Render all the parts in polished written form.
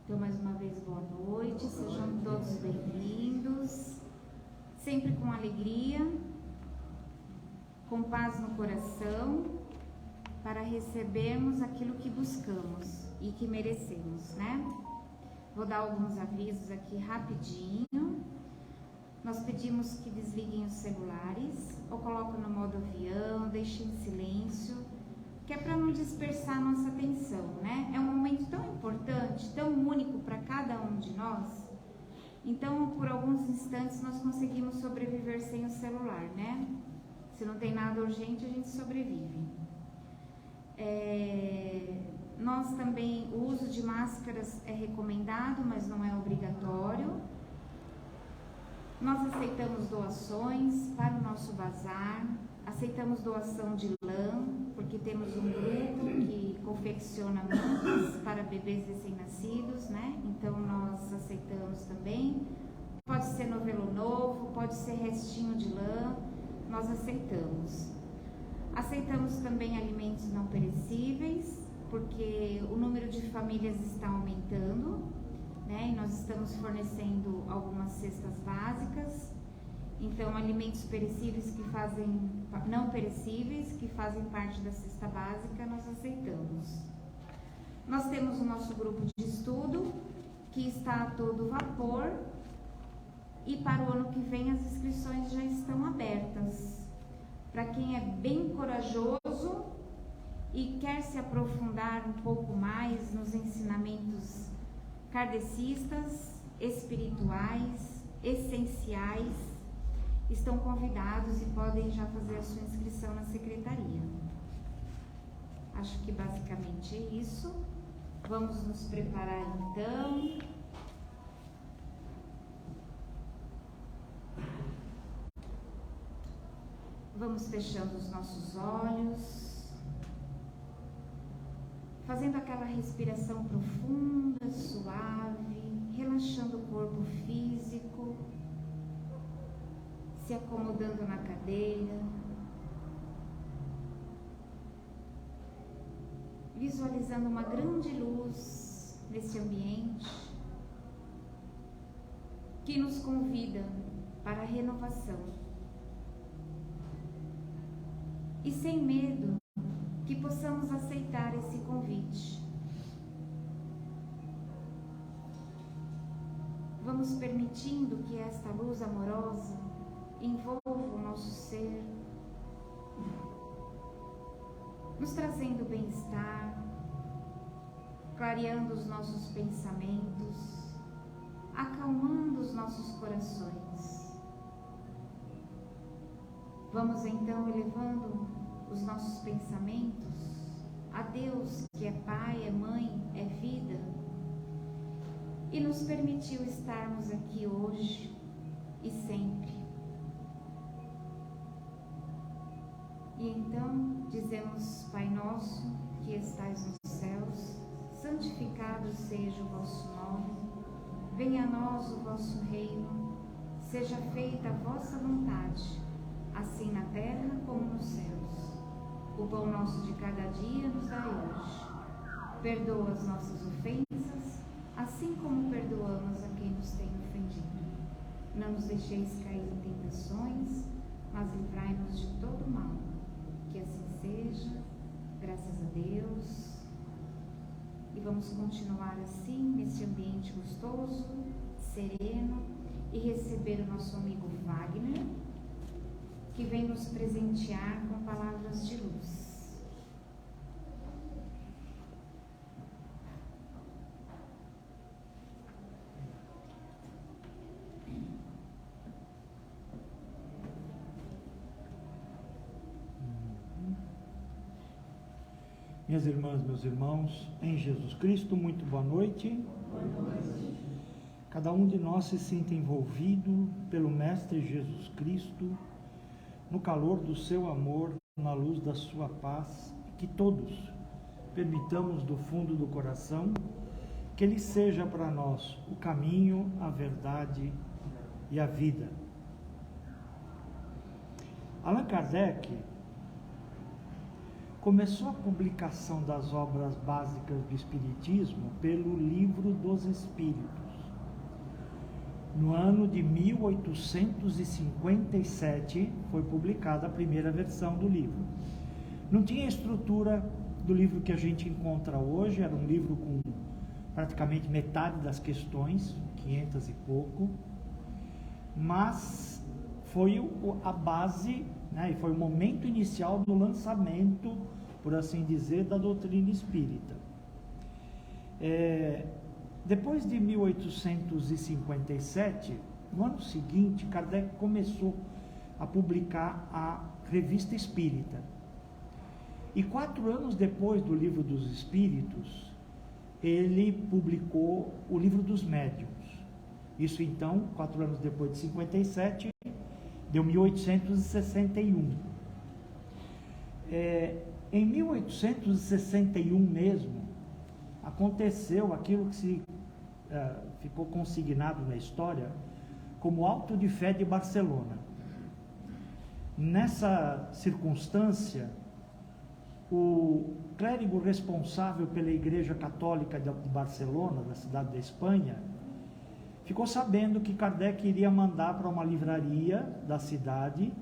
Então, mais uma vez, boa noite, sejam todos bem-vindos, sempre com alegria, com paz no coração, para recebermos aquilo que buscamos e que merecemos, né? Vou dar alguns avisos aqui rapidinho. Nós pedimos que desliguem os celulares, ou coloquem no modo avião, deixem em silêncio, que é para não dispersar a nossa atenção, né? É um momento tão importante, tão único para cada um de nós. Então, por alguns instantes, nós conseguimos sobreviver sem o celular, né? Se não tem nada urgente, a gente sobrevive. Nós também, o uso de máscaras é recomendado, mas não é obrigatório. Nós aceitamos doações para o nosso bazar, aceitamos doação de lã, porque temos um grupo que confecciona mantas para bebês recém-nascidos, né? Então nós aceitamos também. Pode ser novelo novo, pode ser restinho de lã, nós aceitamos. Aceitamos também alimentos não perecíveis, porque o número de famílias está aumentando, né? E nós estamos fornecendo algumas cestas básicas. Então, alimentos perecíveis não perecíveis, que fazem parte da cesta básica, nós aceitamos. Nós temos o nosso grupo de estudo, que está a todo vapor, e para o ano que vem as inscrições já estão abertas. Para quem é bem corajoso e quer se aprofundar um pouco mais nos ensinamentos kardecistas, espirituais, essenciais, estão convidados e podem já fazer a sua inscrição na secretaria. Acho que basicamente é isso. Vamos nos preparar então. Vamos fechando os nossos olhos, fazendo aquela respiração profunda, suave, relaxando o corpo físico, se acomodando na cadeira, visualizando uma grande luz nesse ambiente que nos convida para a renovação. E sem medo, que possamos aceitar esse convite. Vamos permitindo que esta luz amorosa envolva o nosso ser, nos trazendo bem-estar, clareando os nossos pensamentos, acalmando os nossos corações. Vamos então elevando os nossos pensamentos a Deus, que é Pai, é Mãe, é vida, e nos permitiu estarmos aqui hoje e sempre. E então dizemos: Pai nosso, que estais nos céus, santificado seja o vosso nome, venha a nós o vosso reino, seja feita a vossa vontade, assim na terra como nos céus. O pão nosso de cada dia nos dai hoje. Perdoa as nossas ofensas, assim como perdoamos a quem nos tem ofendido. Não nos deixeis cair em tentações, mas livrai-nos de todo mal. Que assim seja, graças a Deus. E vamos continuar assim, nesse ambiente gostoso, sereno, e receber o nosso amigo Wagner, que vem nos presentear com palavras de luz. Minhas irmãs, meus irmãos, em Jesus Cristo, muito boa noite. Boa noite. Cada um de nós se sinta envolvido pelo Mestre Jesus Cristo, no calor do seu amor, na luz da sua paz, e que todos permitamos do fundo do coração que Ele seja para nós o caminho, a verdade e a vida. Allan Kardec começou a publicação das obras básicas do Espiritismo pelo Livro dos Espíritos. No ano de 1857 foi publicada a primeira versão do livro. Não tinha a estrutura do livro que a gente encontra hoje, era um livro com praticamente metade das questões, 500 e pouco, mas foi a base, né, e foi o momento inicial do lançamento, por assim dizer, da doutrina espírita. Depois de 1857, no ano seguinte, Kardec começou a publicar a Revista Espírita. E 4 anos depois do Livro dos Espíritos, ele publicou o Livro dos Médiuns. Isso então, 4 anos depois de 57, deu 1861. Em 1861 mesmo, aconteceu aquilo que ficou consignado na história como Auto de Fé de Barcelona. Nessa circunstância, o clérigo responsável pela Igreja Católica de Barcelona, da cidade da Espanha, ficou sabendo que Kardec iria mandar para uma livraria da cidade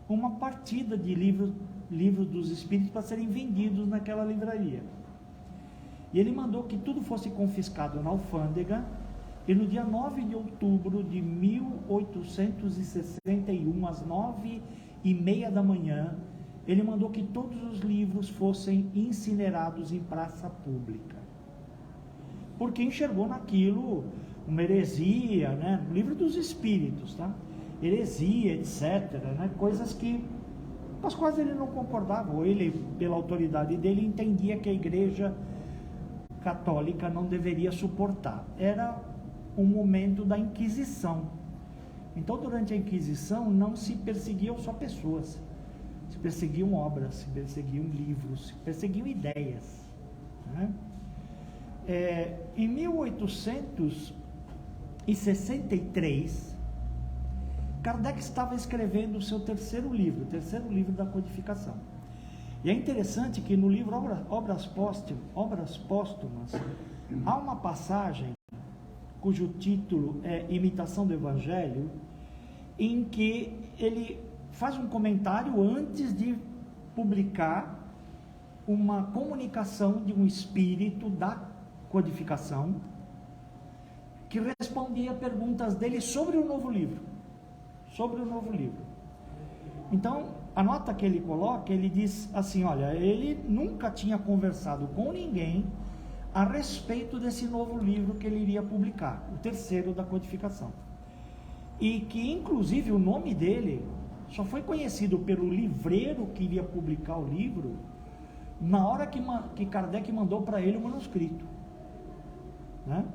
uma partida de livros dos Espíritos para serem vendidos naquela livraria. E ele mandou que tudo fosse confiscado na alfândega, e no dia 9 de outubro de 1861, às 9h30 da manhã, ele mandou que todos os livros fossem incinerados em praça pública. Porque enxergou naquilo uma heresia, né? Livro dos Espíritos, tá? Heresia, etc., né? Coisas com as quais ele não concordava, ou ele, pela autoridade dele, entendia que a Igreja Católica não deveria suportar. Era um momento da Inquisição. Então, durante a Inquisição, não se perseguiam só pessoas, se perseguiam obras, se perseguiam livros, se perseguiam ideias, né? Em 1863, Kardec estava escrevendo o seu terceiro livro da codificação. E é interessante que no livro Obras Póstumas, há uma passagem cujo título é Imitação do Evangelho, em que ele faz um comentário antes de publicar uma comunicação de um espírito da codificação, que respondia perguntas dele sobre o novo livro. Então, a nota que ele coloca, ele diz assim, olha, ele nunca tinha conversado com ninguém a respeito desse novo livro que ele iria publicar, o terceiro da codificação. E que, inclusive, o nome dele só foi conhecido pelo livreiro que iria publicar o livro na hora que Kardec mandou para ele o manuscrito, né?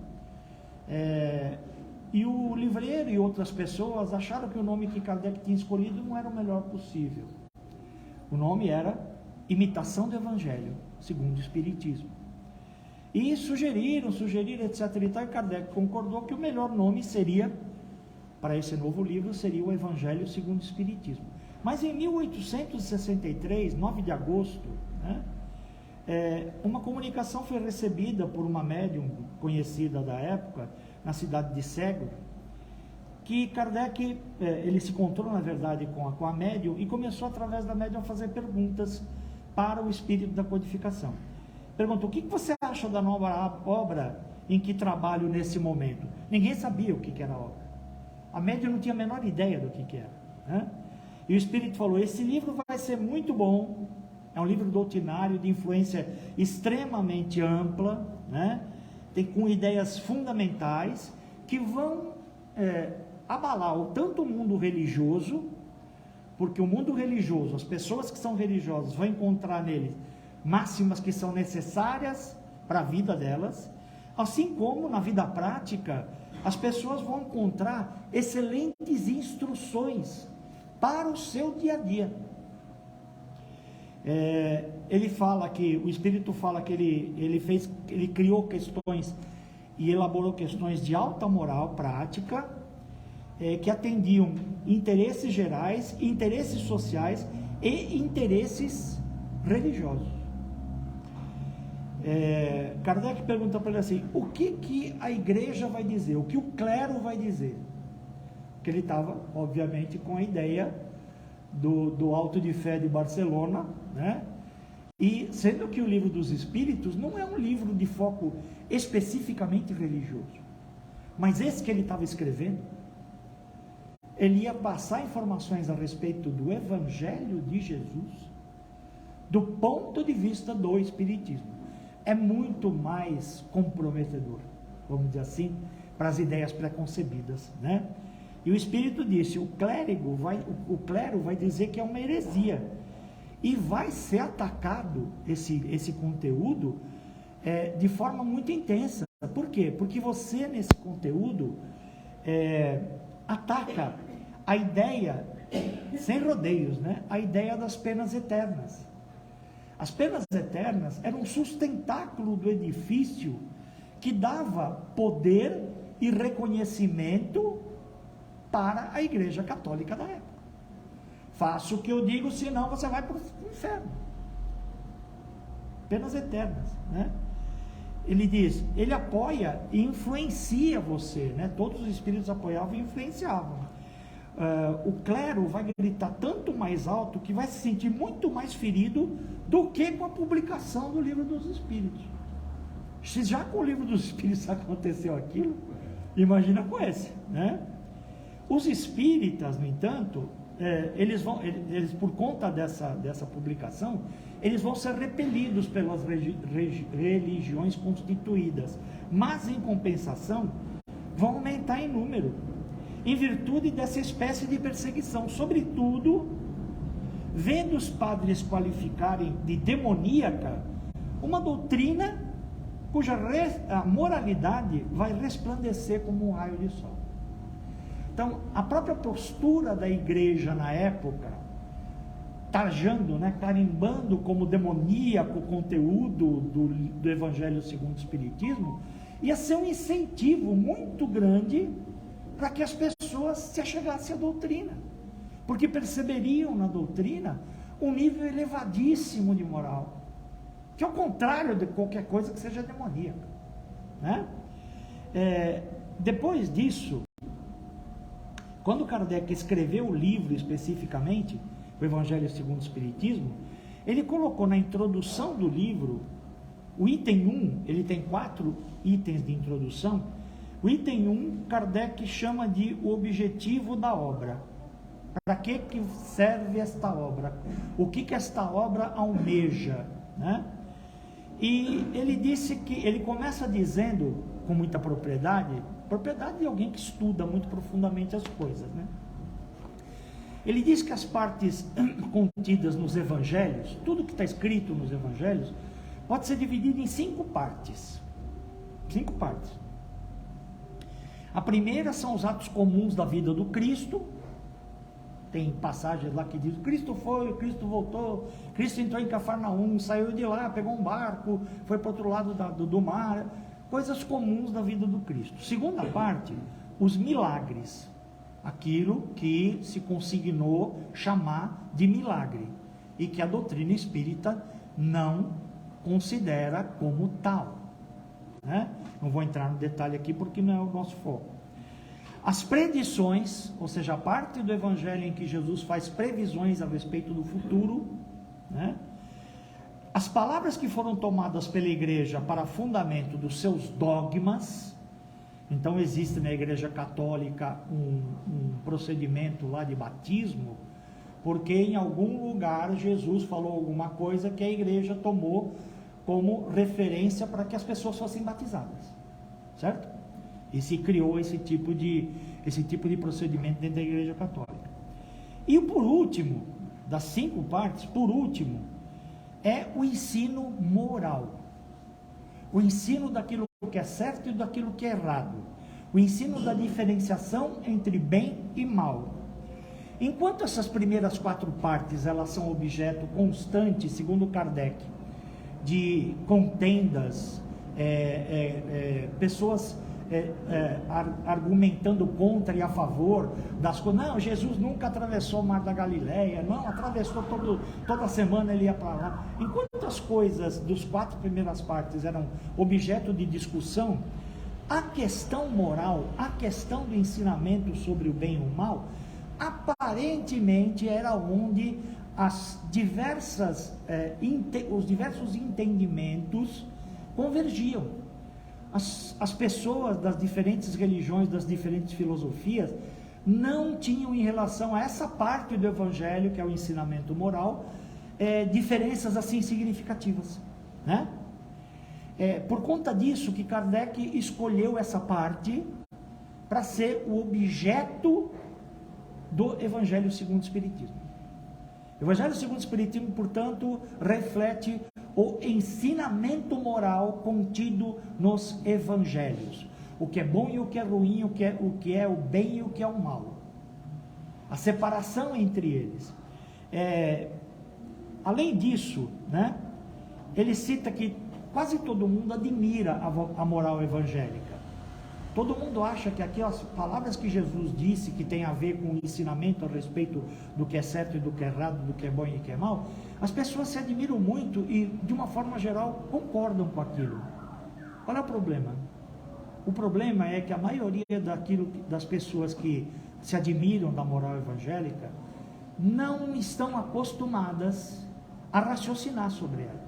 E o livreiro e outras pessoas acharam que o nome que Kardec tinha escolhido não era o melhor possível. O nome era Imitação do Evangelho, segundo o Espiritismo. E sugeriram, etc. E tal, e Kardec concordou que o melhor nome seria, para esse novo livro, seria o Evangelho segundo o Espiritismo. Mas em 1863, 9 de agosto, né, uma comunicação foi recebida por uma médium conhecida da época, na cidade de Ségua, que Kardec, ele se encontrou na verdade com a médium e começou através da médium a fazer perguntas para o espírito da codificação. Perguntou, o que você acha da nova obra em que trabalho nesse momento? Ninguém sabia o que era a obra. A médium não tinha a menor ideia do que era, né? E o espírito falou, esse livro vai ser muito bom, é um livro doutrinário de influência extremamente ampla, né? Com ideias fundamentais que vão abalar tanto o mundo religioso, porque o mundo religioso, as pessoas que são religiosas vão encontrar nele máximas que são necessárias para a vida delas, assim como na vida prática as pessoas vão encontrar excelentes instruções para o seu dia a dia. Ele fala que, o Espírito fala que ele criou questões e elaborou questões de alta moral prática, que atendiam interesses gerais, interesses sociais e interesses religiosos. Kardec pergunta para ele assim, o que a igreja vai dizer, o que o clero vai dizer? Porque ele estava, obviamente, com a ideia do Auto de Fé de Barcelona, né? E sendo que o Livro dos Espíritos não é um livro de foco especificamente religioso, mas esse que ele estava escrevendo, ele ia passar informações a respeito do Evangelho de Jesus do ponto de vista do Espiritismo. É muito mais comprometedor, vamos dizer assim, para as ideias preconcebidas, né? E o Espírito disse, o clero vai dizer que é uma heresia, e vai ser atacado esse conteúdo de forma muito intensa. Por quê? Porque você, nesse conteúdo, ataca a ideia, sem rodeios, né? A ideia das penas eternas. As penas eternas eram um sustentáculo do edifício que dava poder e reconhecimento para a Igreja Católica da época. Faça o que eu digo, senão você vai para o inferno. Penas eternas, né? Ele diz, ele apoia e influencia você, né? Todos os espíritos apoiavam e influenciavam. O clero vai gritar tanto mais alto que vai se sentir muito mais ferido do que com a publicação do Livro dos Espíritos. Se já com o Livro dos Espíritos aconteceu aquilo, imagina com esse, né? Os espíritas, no entanto, eles por conta dessa publicação, eles vão ser repelidos pelas religiões constituídas, mas em compensação vão aumentar em número, em virtude dessa espécie de perseguição, sobretudo vendo os padres qualificarem de demoníaca uma doutrina cuja a moralidade vai resplandecer como um raio de sol. Então, a própria postura da igreja na época, tarjando, né, carimbando como demoníaco o conteúdo do Evangelho segundo o Espiritismo, ia ser um incentivo muito grande para que as pessoas se achegassem à doutrina, porque perceberiam na doutrina um nível elevadíssimo de moral, que é o contrário de qualquer coisa que seja demoníaca, né? Depois disso, quando Kardec escreveu o livro especificamente, o Evangelho segundo o Espiritismo, ele colocou na introdução do livro, o item 1, ele tem 4 itens de introdução. O item 1, Kardec chama de o objetivo da obra. Para que serve esta obra? O que esta obra almeja, né? E ele disse que, ele começa dizendo, com muita propriedade de alguém que estuda muito profundamente as coisas, né? Ele diz que as partes contidas nos evangelhos, tudo que está escrito nos evangelhos, pode ser dividido em 5 partes. 5 partes. A primeira são os atos comuns da vida do Cristo. Tem passagens lá que diz, Cristo foi, Cristo voltou, Cristo entrou em Cafarnaum, saiu de lá, pegou um barco, foi para o outro lado do mar. Coisas comuns da vida do Cristo. Segunda parte, os milagres. Aquilo que se consignou chamar de milagre e que a doutrina espírita não considera como tal, né? Não vou entrar no detalhe aqui porque não é o nosso foco. As predições, ou seja, a parte do Evangelho em que Jesus faz previsões a respeito do futuro, né? As palavras que foram tomadas pela igreja para fundamento dos seus dogmas. Então existe na igreja católica um procedimento lá de batismo, porque em algum lugar Jesus falou alguma coisa que a igreja tomou como referência para que as pessoas fossem batizadas, certo? E se criou esse tipo de procedimento dentro da igreja católica. E por último, das 5 partes, por último, é o ensino moral. O ensino daquilo que é certo e daquilo que é errado. O ensino da diferenciação entre bem e mal. Enquanto essas primeiras 4 partes, elas são objeto constante, segundo Kardec, de contendas, pessoas argumentando contra e a favor das coisas. Não, Jesus nunca atravessou o Mar da Galileia, não, atravessou toda semana ele ia para lá. Enquanto as coisas dos 4 primeiras partes eram objeto de discussão, a questão moral, a questão do ensinamento sobre o bem e o mal, aparentemente era onde os diversos entendimentos convergiam. As pessoas das diferentes religiões, das diferentes filosofias, não tinham em relação a essa parte do Evangelho, que é o ensinamento moral, diferenças assim significativas, né? Por conta disso que Kardec escolheu essa parte para ser o objeto do Evangelho segundo o Espiritismo. O Evangelho segundo o Espiritismo, portanto, reflete o ensinamento moral contido nos Evangelhos. O que é bom e o que é ruim, o que é o bem e o que é o mal. A separação entre eles. Além disso, né, ele cita que quase todo mundo admira a moral evangélica. Todo mundo acha que aquelas palavras que Jesus disse, que tem a ver com o ensinamento a respeito do que é certo e do que é errado, do que é bom e do que é mal, as pessoas se admiram muito e, de uma forma geral, concordam com aquilo. Qual é o problema? O problema é que a maioria das pessoas que se admiram da moral evangélica não estão acostumadas a raciocinar sobre ela.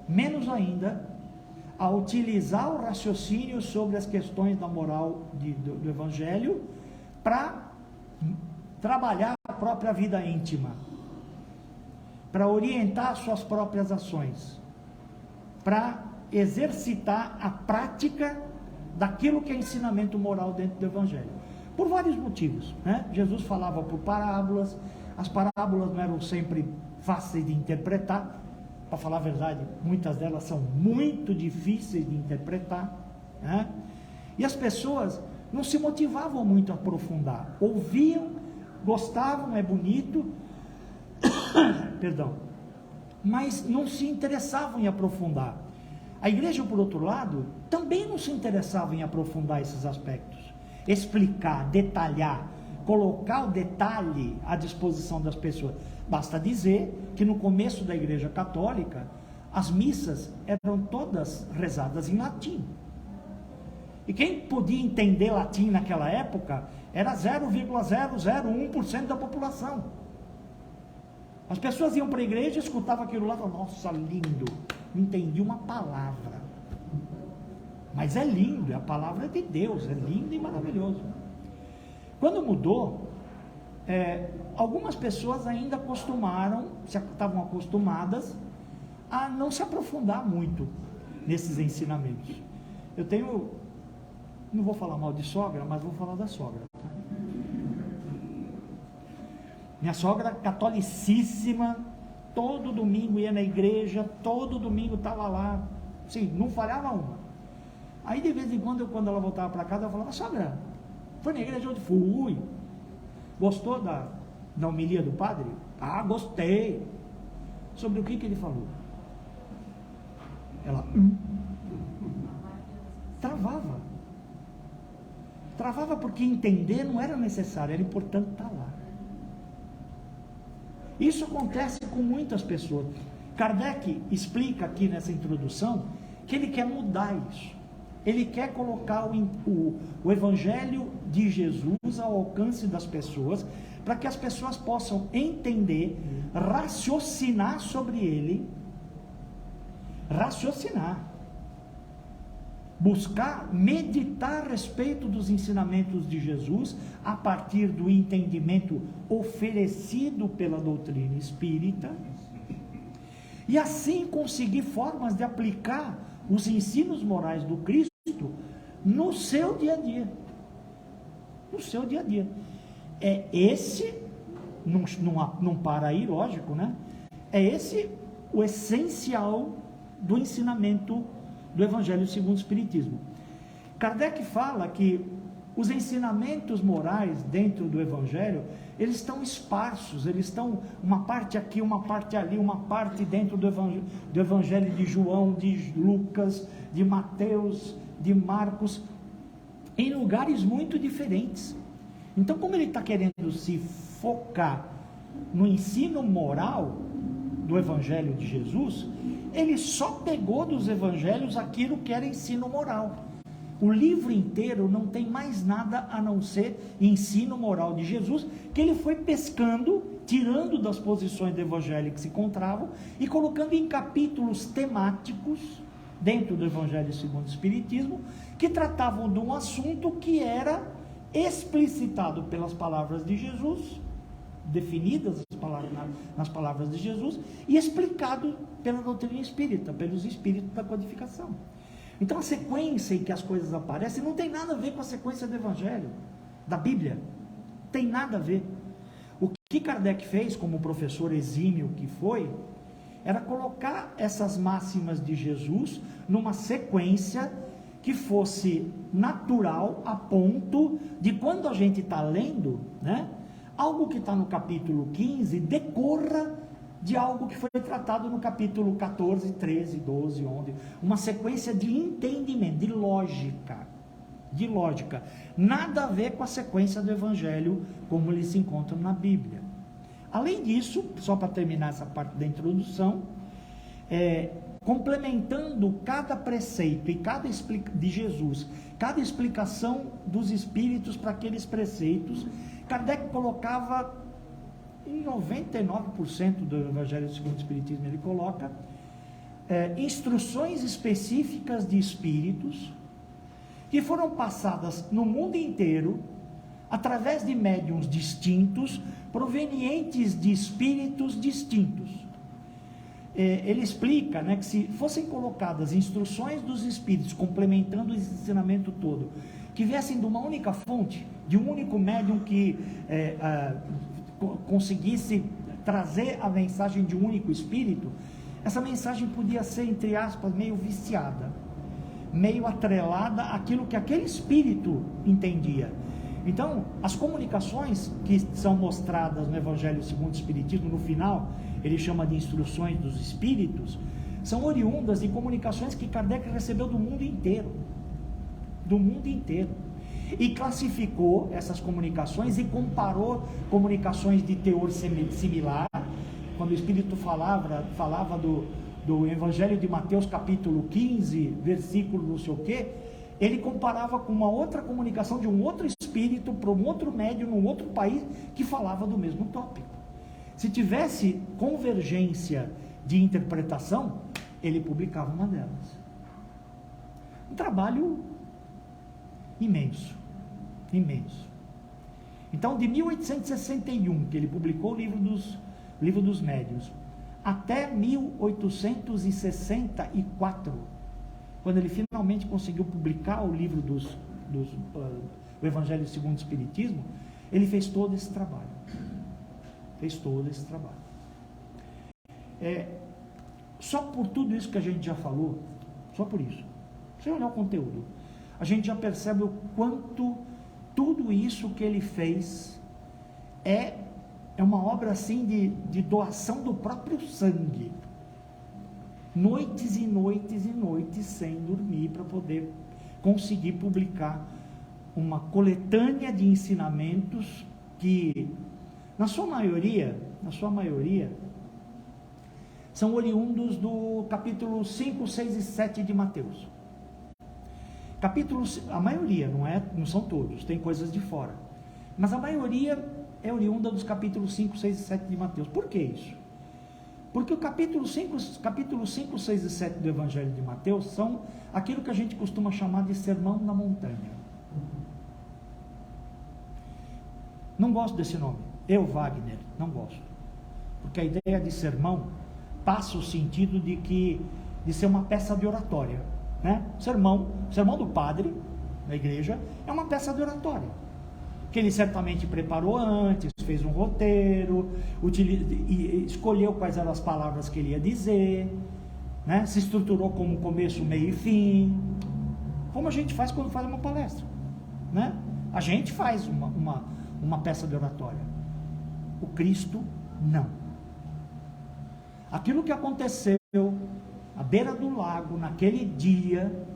Menos ainda a utilizar o raciocínio sobre as questões da moral do Evangelho para trabalhar a própria vida íntima, para orientar suas próprias ações, para exercitar a prática daquilo que é ensinamento moral dentro do Evangelho. Por vários motivos, né? Jesus falava por parábolas, as parábolas não eram sempre fáceis de interpretar. Para falar a verdade, muitas delas são muito difíceis de interpretar, né? E as pessoas não se motivavam muito a aprofundar. Ouviam, gostavam, é bonito, perdão, mas não se interessavam em aprofundar. A igreja, por outro lado, também não se interessava em aprofundar esses aspectos, explicar, detalhar, colocar o detalhe à disposição das pessoas. Basta dizer que no começo da Igreja Católica, as missas eram todas rezadas em latim. E quem podia entender latim naquela época era 0,001% da população. As pessoas iam para a igreja, escutavam aquilo lá e falavam, nossa, lindo, não entendi uma palavra. Mas é lindo, a palavra é de Deus, é lindo e maravilhoso. Quando mudou, algumas pessoas ainda estavam acostumadas a não se aprofundar muito nesses ensinamentos. Não vou falar mal de sogra, mas vou falar da sogra. Minha sogra, catolicíssima, todo domingo ia na igreja, todo domingo estava lá, sim, não falhava uma. Aí de vez em quando ela voltava para casa, eu falava, sogra, foi na igreja onde fui? Gostou da homilia do padre? Ah, gostei. Sobre o que ele falou? Ela travava porque entender não era necessário, era importante estar lá. Isso acontece com muitas pessoas. Kardec explica aqui nessa introdução que ele quer mudar isso. Ele quer colocar o Evangelho de Jesus ao alcance das pessoas, para que as pessoas possam entender, raciocinar sobre ele, buscar, meditar a respeito dos ensinamentos de Jesus, a partir do entendimento oferecido pela doutrina espírita, e assim conseguir formas de aplicar os ensinos morais do Cristo no seu dia a dia. No seu dia a dia. Não para aí, lógico, né? É esse o essencial do ensinamento do Evangelho segundo o Espiritismo. Kardec fala que os ensinamentos morais dentro do Evangelho, eles estão esparsos, eles estão uma parte aqui, uma parte ali, uma parte dentro do Evangelho de João, de Lucas, de Mateus, de Marcos, em lugares muito diferentes. Então, como ele está querendo se focar no ensino moral do Evangelho de Jesus, ele só pegou dos Evangelhos aquilo que era ensino moral. O livro inteiro não tem mais nada a não ser ensino moral de Jesus, que ele foi pescando, tirando das posições do Evangelho que se encontravam e colocando em capítulos temáticos dentro do Evangelho segundo o Espiritismo, que tratavam de um assunto que era explicitado pelas palavras de Jesus, definidas nas palavras de Jesus, e explicado pela doutrina espírita, pelos espíritos da codificação. Então a sequência em que as coisas aparecem não tem nada a ver com a sequência do Evangelho, da Bíblia. Tem nada a ver. O que Kardec fez, como professor exímio que foi, era colocar essas máximas de Jesus numa sequência que fosse natural, a ponto de, quando a gente está lendo, né, algo que está no capítulo 15 decorra de algo que foi tratado no capítulo 14, 13, 12, 11, uma sequência de entendimento, de lógica, nada a ver com a sequência do Evangelho como ele se encontra na Bíblia. Além disso, só para terminar essa parte da introdução, complementando cada preceito e de Jesus, cada explicação dos Espíritos para aqueles preceitos, Kardec colocava em 99% do Evangelho segundo o Espiritismo, ele coloca instruções específicas de espíritos que foram passadas no mundo inteiro através de médiuns distintos, provenientes de espíritos distintos. Ele explica, né, que se fossem colocadas instruções dos espíritos complementando esse ensinamento todo, que viessem de uma única fonte, de um único médium que conseguisse trazer a mensagem de um único espírito, essa mensagem podia ser, entre aspas, meio viciada, meio atrelada àquilo que aquele espírito entendia. Então, as comunicações que são mostradas no Evangelho segundo o Espiritismo, no final, ele chama de instruções dos espíritos, são oriundas de comunicações que Kardec recebeu do mundo inteiro. Do mundo inteiro. E classificou essas comunicações e comparou comunicações de teor similar. Quando o Espírito falava do Evangelho de Mateus capítulo 15, versículo não sei o quê, ele comparava com uma outra comunicação de um outro espírito para um outro médium num outro país que falava do mesmo tópico. Se tivesse convergência de interpretação, ele publicava uma delas. Um trabalho imenso. Então, de 1861, que ele publicou o livro dos Médiuns, até 1864, quando ele finalmente conseguiu publicar o livro do Evangelho segundo o Espiritismo, ele fez todo esse trabalho. Só por tudo isso que a gente já falou, só por isso, sem olhar o conteúdo, a gente já percebe o quanto tudo isso que ele fez é uma obra assim de doação do próprio sangue. Noites e noites e noites sem dormir para poder conseguir publicar uma coletânea de ensinamentos que, na sua maioria, são oriundos do capítulo 5, 6 e 7 de Mateus. A maioria, não são todos, tem coisas de fora, mas a maioria é oriunda dos capítulos 5, 6 e 7 de Mateus. Por que isso? Porque o capítulo 5, 6 e 7 do Evangelho de Mateus são aquilo que a gente costuma chamar de sermão na montanha. Não gosto desse nome. Eu, Wagner, não gosto. Porque a ideia de sermão passa o sentido de ser uma peça de oratória, né? Sermão do padre na igreja é uma peça de oratória, que ele certamente preparou antes, fez um roteiro, escolheu quais eram as palavras que ele ia dizer, né? Se estruturou como começo, meio e fim, como a gente faz quando faz uma palestra, né? A gente faz uma peça de oratória. O Cristo não. Aquilo que aconteceu à beira do lago naquele dia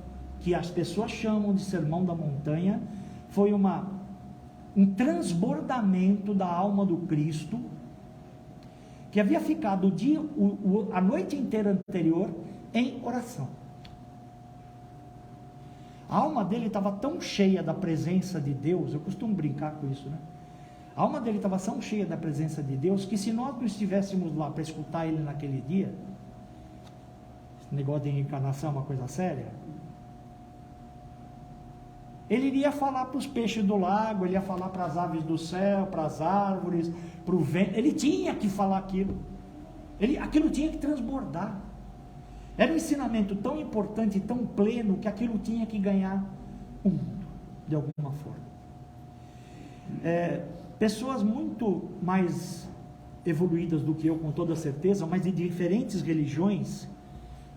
que as pessoas chamam de Sermão da Montanha foi um transbordamento da alma do Cristo, que havia ficado a noite inteira anterior em oração. A alma dele estava tão cheia da presença de Deus, eu costumo brincar com isso, né? A alma dele estava tão cheia da presença de Deus, que se nós não estivéssemos lá para escutar ele naquele dia, esse negócio de reencarnação é uma coisa séria, ele iria falar para os peixes do lago, ele ia falar para as aves do céu, para as árvores, para o vento, ele tinha que falar aquilo, aquilo tinha que transbordar. Era um ensinamento tão importante e tão pleno que aquilo tinha que ganhar o mundo, de alguma forma. Pessoas muito mais evoluídas do que eu, com toda certeza, mas de diferentes religiões,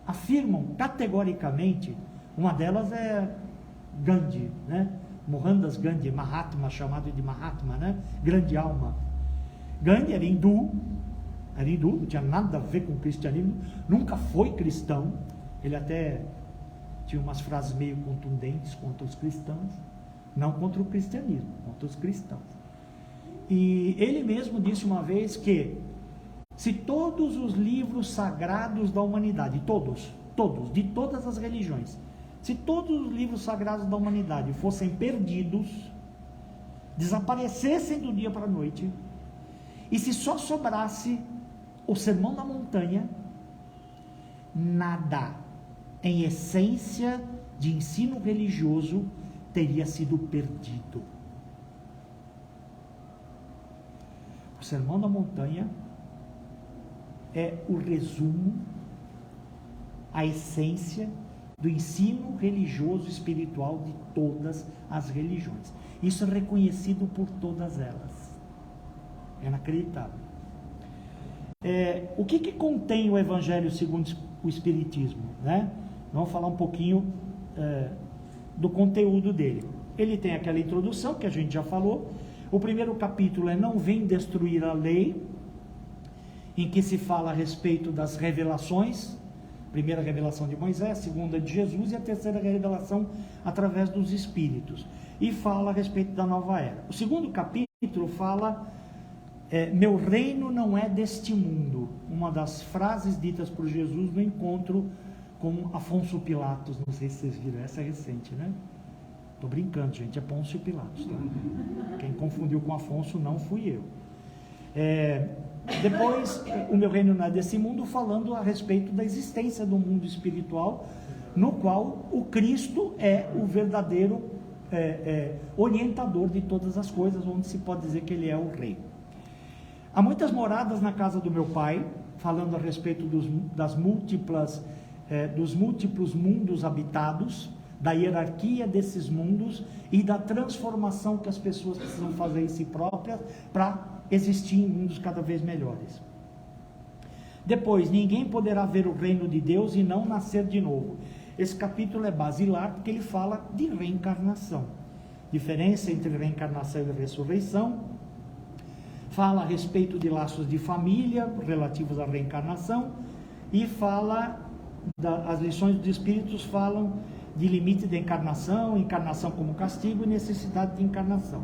afirmam categoricamente, uma delas é Gandhi, né? Mohandas Gandhi, Mahatma, chamado de Mahatma, né? Grande alma. Gandhi era hindu, não tinha nada a ver com o cristianismo, nunca foi cristão, ele até tinha umas frases meio contundentes contra os cristãos, não contra o cristianismo, contra os cristãos. E ele mesmo disse uma vez que se todos os livros sagrados da humanidade, todos, de todas as religiões, se todos os livros sagrados da humanidade fossem perdidos, desaparecessem do dia para a noite, e se só sobrasse o Sermão da Montanha, nada em essência de ensino religioso teria sido perdido. O Sermão da Montanha é o resumo, a essência do ensino religioso e espiritual de todas as religiões. Isso é reconhecido por todas elas. É inacreditável. O que contém o Evangelho segundo o Espiritismo, né? Vamos falar um pouquinho do conteúdo dele. Ele tem aquela introdução que a gente já falou. O primeiro capítulo é Não Vem Destruir a Lei, em que se fala a respeito das revelações. Primeira revelação de Moisés, segunda de Jesus e a terceira revelação através dos Espíritos. E fala a respeito da nova era. O segundo capítulo fala... meu reino não é deste mundo, uma das frases ditas por Jesus no encontro com Afonso Pilatos. Não sei se vocês viram, essa é recente, né? Estou brincando, gente, é Pôncio Pilatos, tá? Quem confundiu com Afonso não fui eu. Depois, o meu reino não é desse mundo, falando a respeito da existência do mundo espiritual, no qual o Cristo é o verdadeiro orientador de todas as coisas, onde se pode dizer que ele é o rei. Há muitas moradas na casa do meu pai, falando a respeito dos múltiplos mundos habitados, da hierarquia desses mundos e da transformação que as pessoas precisam fazer em si próprias para existir em mundos cada vez melhores. Depois, ninguém poderá ver o reino de Deus e não nascer de novo. Esse capítulo é basilar porque ele fala de reencarnação. Diferença entre reencarnação e ressurreição. Fala a respeito de laços de família relativos à reencarnação e fala, as lições dos Espíritos falam de limite da encarnação, encarnação como castigo e necessidade de encarnação.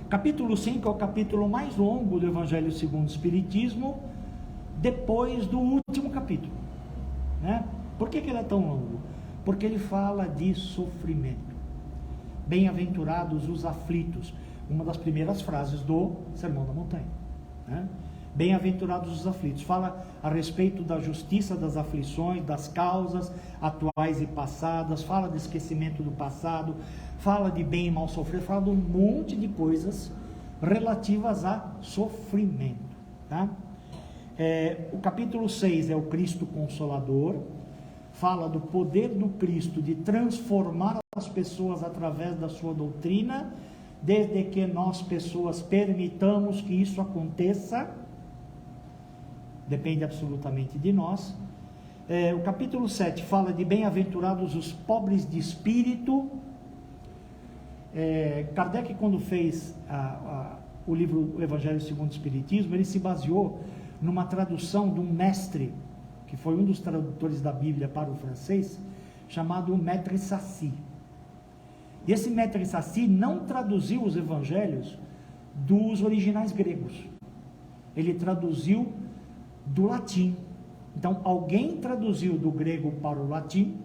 Capítulo 5 é o capítulo mais longo do Evangelho segundo o Espiritismo, depois do último capítulo, né? Por que ele é tão longo? Porque ele fala de sofrimento. Bem-aventurados os aflitos, uma das primeiras frases do Sermão da Montanha, né? Bem-aventurados os aflitos, fala a respeito da justiça das aflições, das causas atuais e passadas, fala de esquecimento do passado, fala de bem e mal sofrer, fala de um monte de coisas relativas a sofrimento, tá? O capítulo 6 é o Cristo Consolador, fala do poder do Cristo de transformar as pessoas através da sua doutrina, desde que nós pessoas permitamos que isso aconteça, depende absolutamente de nós. O capítulo 7 fala de bem-aventurados os pobres de espírito. Kardec, quando fez o livro O Evangelho segundo o Espiritismo, ele se baseou numa tradução de um mestre, que foi um dos tradutores da Bíblia para o francês, chamado Maître Sassi. E esse Maître Sassi não traduziu os evangelhos dos originais gregos. Ele traduziu do latim. Então, alguém traduziu do grego para o latim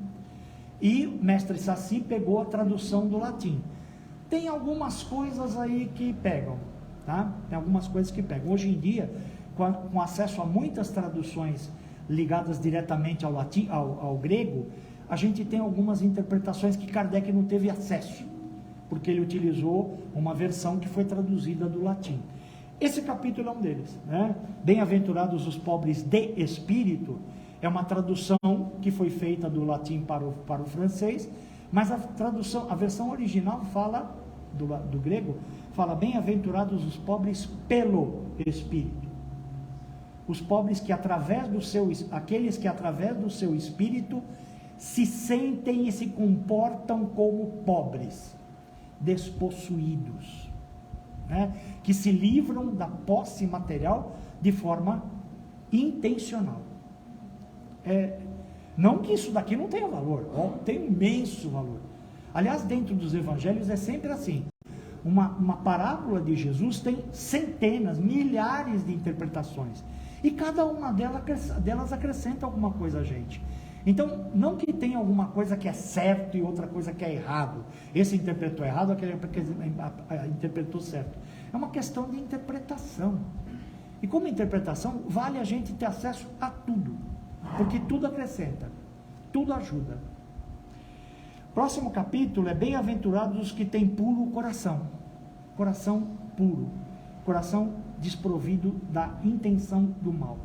e o Mestre Sassi pegou a tradução do latim. Tem algumas coisas aí que pegam, tá? Tem algumas coisas que pegam. Hoje em dia, com acesso a muitas traduções ligadas diretamente ao latim, ao grego, a gente tem algumas interpretações que Kardec não teve acesso, porque ele utilizou uma versão que foi traduzida do latim. Esse capítulo é um deles, né? Bem-aventurados os pobres de espírito, é uma tradução que foi feita do latim para o francês, mas a versão original fala, do grego, fala bem-aventurados os pobres pelo espírito. Os pobres que aqueles que através do seu espírito se sentem e se comportam como pobres, despossuídos, né? Que se livram da posse material de forma intencional. Não que isso daqui não tenha valor, tem imenso valor. Aliás, dentro dos evangelhos é sempre assim. Uma parábola de Jesus tem centenas, milhares de interpretações. E cada uma delas acrescenta alguma coisa a gente. Então, não que tenha alguma coisa que é certo e outra coisa que é errado. Esse interpretou errado, aquele interpretou certo. É uma questão de interpretação. E como interpretação, vale a gente ter acesso a tudo. Porque tudo acrescenta, tudo ajuda. Próximo capítulo é bem-aventurados os que têm puro coração. Coração puro. Coração desprovido da intenção do mal.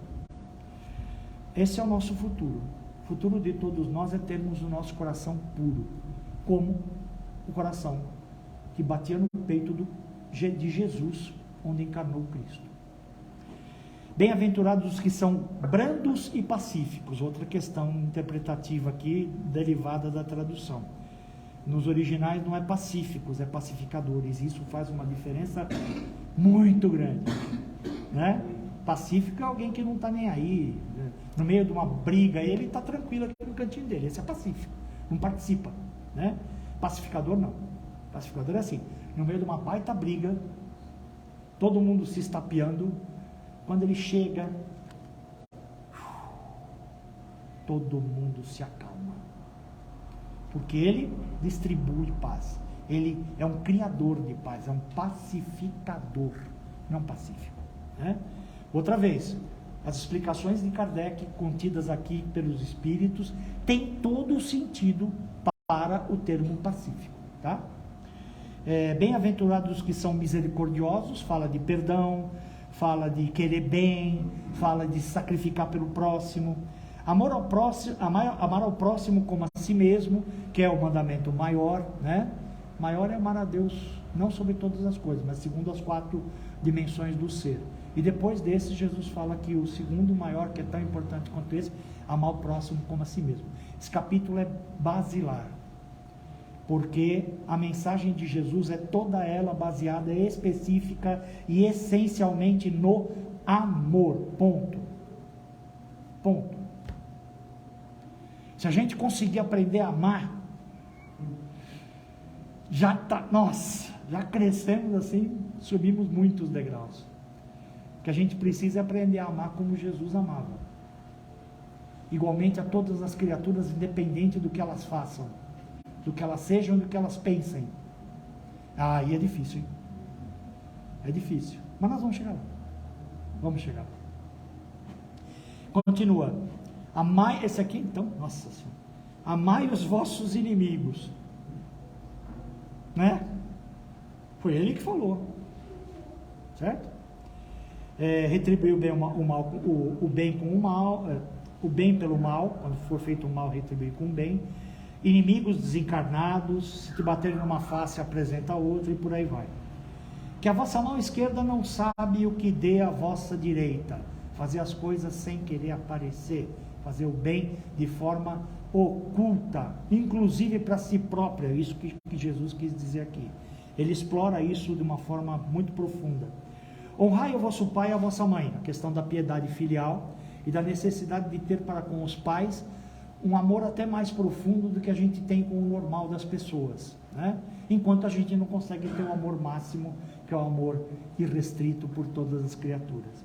Esse é o nosso futuro. O futuro de todos nós é termos o nosso coração puro, como o coração que batia no peito de Jesus, onde encarnou Cristo. Bem-aventurados os que são brandos e pacíficos, outra questão interpretativa aqui, derivada da tradução. Nos originais não é pacíficos, é pacificadores, isso faz uma diferença muito grande, né? Pacífico é alguém que não está nem aí, né? No meio de uma briga, ele está tranquilo aqui no cantinho dele, esse é pacífico, não participa, né? Pacificador não, pacificador é assim, no meio de uma baita briga, todo mundo se estapeando, quando ele chega, todo mundo se acalma, porque ele distribui paz, ele é um criador de paz, é um pacificador, não pacífico, né? Outra vez, as explicações de Kardec contidas aqui pelos espíritos têm todo o sentido para o termo pacífico, tá? Bem-aventurados que são misericordiosos, fala de perdão, fala de querer bem, fala de sacrificar pelo próximo, amar ao próximo como a si mesmo, que é o mandamento maior, né? Maior é amar a Deus, não sobre todas as coisas, mas segundo as 4 dimensões do ser. E depois desse, Jesus fala que o segundo maior, que é tão importante quanto esse, amar o próximo como a si mesmo. Esse capítulo é basilar, porque a mensagem de Jesus é toda ela baseada específica e essencialmente no amor, ponto. Ponto. Se a gente conseguir aprender a amar, já crescemos assim, subimos muitos degraus. O que a gente precisa é aprender a amar como Jesus amava. Igualmente a todas as criaturas, independente do que elas façam, do que elas sejam, do que elas pensem. Aí é difícil, hein? É difícil. Mas nós vamos chegar lá. Vamos chegar lá. Continua. Amai, esse aqui então, nossa Senhora. Amai os vossos inimigos. Né? Foi ele que falou. Certo? Retribuir o bem com o mal, o bem pelo mal, quando for feito o mal, retribuir com o bem. Inimigos desencarnados, se te baterem numa face, apresenta a outra, e por aí vai. Que a vossa mão esquerda não sabe o que dê a vossa direita, fazer as coisas sem querer aparecer, fazer o bem de forma oculta, inclusive para si própria, isso que Jesus quis dizer aqui. Ele explora isso de uma forma muito profunda. Honrai o vosso pai e a vossa mãe, a questão da piedade filial e da necessidade de ter para com os pais um amor até mais profundo do que a gente tem com o normal das pessoas, né? Enquanto a gente não consegue ter o amor máximo, que é o amor irrestrito por todas as criaturas.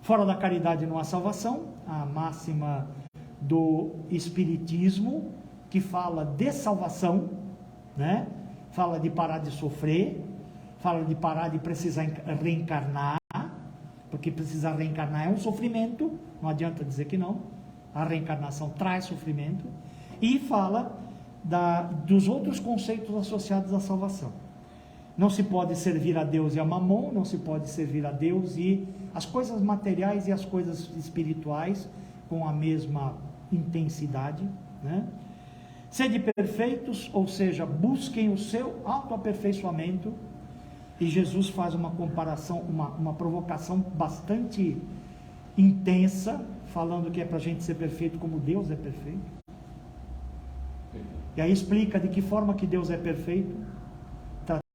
Fora da caridade não há salvação, a máxima do Espiritismo, que fala de salvação, né? Fala de parar de sofrer, fala de parar de precisar reencarnar, porque precisar reencarnar é um sofrimento, não adianta dizer que não, a reencarnação traz sofrimento, e fala dos outros conceitos associados à salvação. Não se pode servir a Deus e a Mamon, não se pode servir a Deus e as coisas materiais e as coisas espirituais com a mesma intensidade, né? Sede perfeitos, ou seja, busquem o seu autoaperfeiçoamento. E Jesus faz uma comparação, uma provocação bastante intensa, falando que é para a gente ser perfeito como Deus é perfeito. E aí explica de que forma que Deus é perfeito,